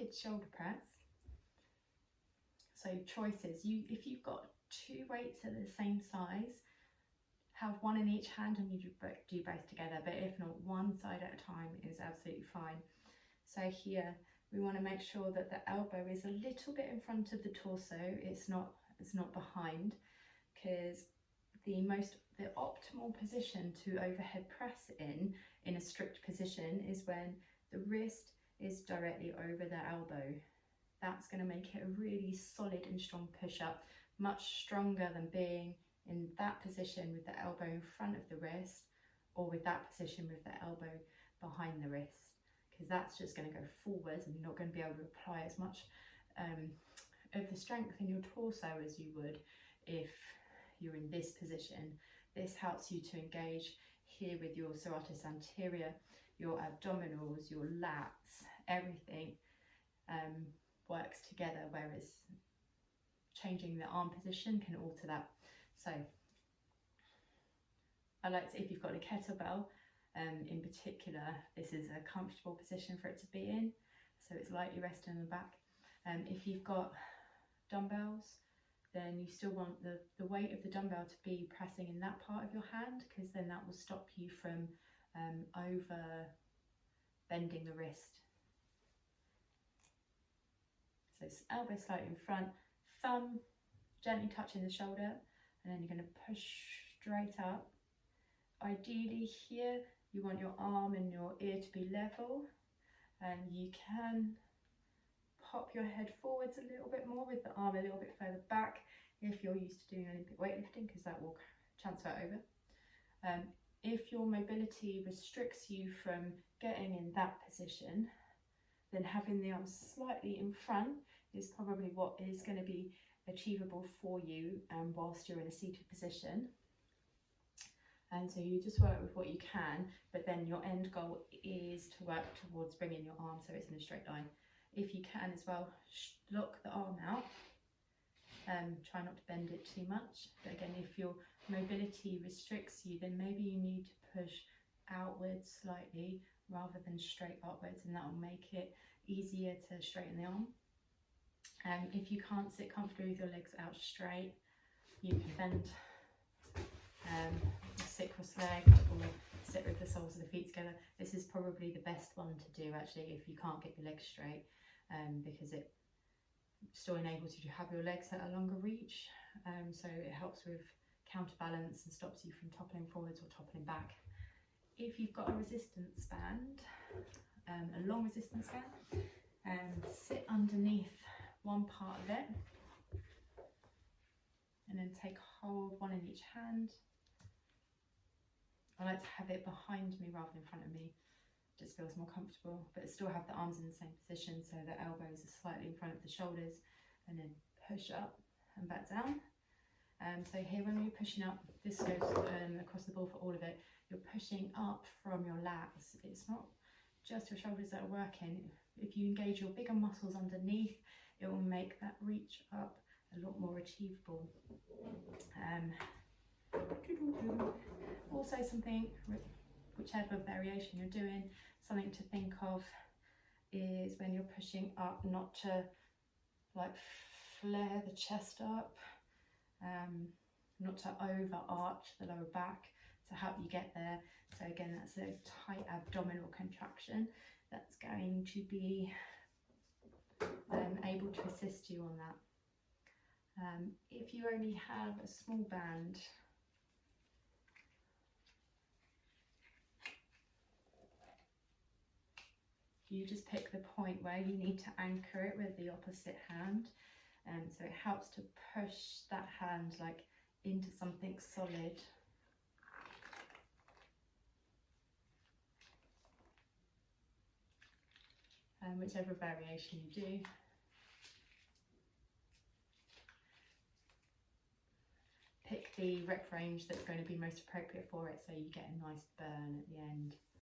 kid shoulder press. So choices, if you've got two weights that are the same size, have one in each hand and you do both together, but if not, one side at a time is absolutely fine. So here we want to make sure that the elbow is a little bit in front of the torso, it's not behind, because the optimal position to overhead press in a strict position is when the wrist is directly over the elbow. That's going to make it a really solid and strong push-up, much stronger than being in that position with the elbow in front of the wrist, or with that position with the elbow behind the wrist, because that's just going to go forwards and you're not going to be able to apply as much of the strength in your torso as you would if you're in this position. This helps you to engage here with your serratus anterior, your abdominals, your lats, everything works together, whereas changing the arm position can alter that. So I like to, if you've got a kettlebell in particular, this is a comfortable position for it to be in, so it's lightly resting on the back. If you've got dumbbells, then you still want the weight of the dumbbell to be pressing in that part of your hand, because then that will stop you from over bending the wrist. So it's elbow slightly in front, thumb gently touching the shoulder, and then you're going to push straight up. Ideally here you want your arm and your ear to be level, and you can pop your head forwards a little bit more with the arm a little bit further back if you're used to doing Olympic weightlifting, because that will transfer over. If your mobility restricts you from getting in that position, then having the arms slightly in front is probably what is going to be achievable for you whilst you're in a seated position. And so you just work with what you can, but then your end goal is to work towards bringing your arm so it's in a straight line. If you can as well, lock the arm out. Try not to bend it too much. But again, if your mobility restricts you, then maybe you need to push outwards slightly rather than straight upwards, and that will make it easier to straighten the arm. If you can't sit comfortably with your legs out straight, you can bend, sit cross-legged, or sit with the soles of the feet together. This is probably the best one to do actually if you can't get your legs straight, because it still enables you to have your legs at a longer reach, so it helps with counterbalance and stops you from toppling forwards or toppling back. If you've got a resistance band, a long resistance band, sit underneath one part of it and then take hold, one in each hand. I like to have it behind me rather than in front of me, just feels more comfortable, but still have the arms in the same position so the elbows are slightly in front of the shoulders, and then push up and back down. So here when you're pushing up, this goes across the board for all of it, you're pushing up from your lats. It's not just your shoulders that are working. If you engage your bigger muscles underneath, it will make that reach up a lot more achievable. Also something, whichever variation you're doing, something to think of is when you're pushing up, not to like flare the chest up, not to overarch the lower back to help you get there. So again, that's a tight abdominal contraction that's going to be able to assist you on that. If you only have a small band, you just pick the point where you need to anchor it with the opposite hand, so it helps to push that hand like into something solid. Whichever variation you do. Pick the rep range that's going to be most appropriate for it, so you get a nice burn at the end.